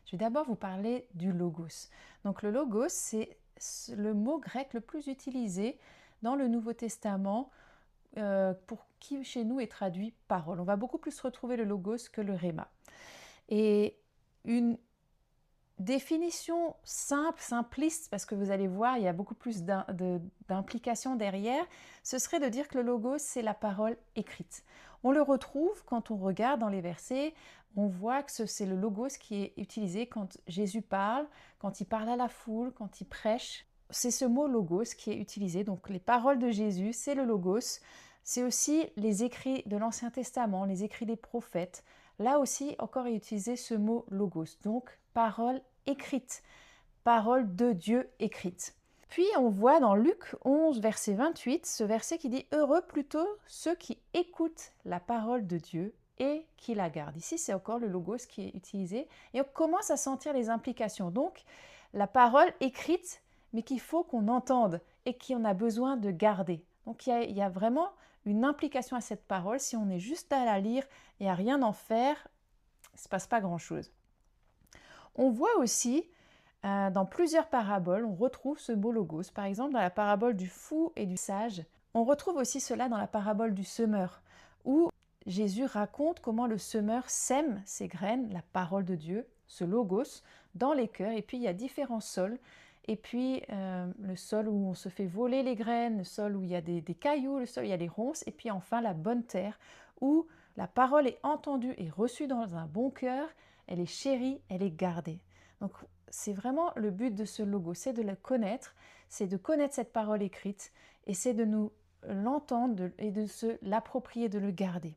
Je vais d'abord vous parler du logos. Donc le logos, c'est le mot grec le plus utilisé dans le Nouveau Testament pour qui chez nous est traduit parole. On va beaucoup plus retrouver le logos que le rhéma. Et une définition simple, simpliste, parce que vous allez voir, il y a beaucoup plus d'implications derrière, ce serait de dire que le logos, c'est la parole écrite. On le retrouve quand on regarde dans les versets, on voit que c'est le logos qui est utilisé quand Jésus parle, quand il parle à la foule, quand il prêche. C'est ce mot logos qui est utilisé, donc les paroles de Jésus, c'est le logos. C'est aussi les écrits de l'Ancien Testament, les écrits des prophètes. Là aussi, encore est utilisé ce mot logos, donc parole écrite, parole de Dieu écrite. Puis on voit dans Luc 11, verset 28, ce verset qui dit « Heureux plutôt ceux qui écoutent la parole de Dieu et qui la gardent ». Ici, c'est encore le logos qui est utilisé et on commence à sentir les implications. Donc, la parole écrite, mais qu'il faut qu'on entende et qu'on a besoin de garder. Donc, il y a vraiment une implication à cette parole. Si on est juste à la lire et à rien en faire, il ne se passe pas grand-chose. On voit aussi dans plusieurs paraboles, on retrouve ce mot logos. Par exemple, dans la parabole du fou et du sage, on retrouve aussi cela dans la parabole du semeur, où Jésus raconte comment le semeur sème ses graines, la parole de Dieu, ce logos, dans les cœurs. Et puis il y a différents sols. Et puis le sol où on se fait voler les graines, le sol où il y a des cailloux, le sol où il y a les ronces. Et puis enfin la bonne terre, où la parole est entendue et reçue dans un bon cœur, elle est chérie, elle est gardée. Donc c'est vraiment le but de ce logo, c'est de le connaître, c'est de connaître cette parole écrite et c'est de nous l'entendre et de se l'approprier, de le garder.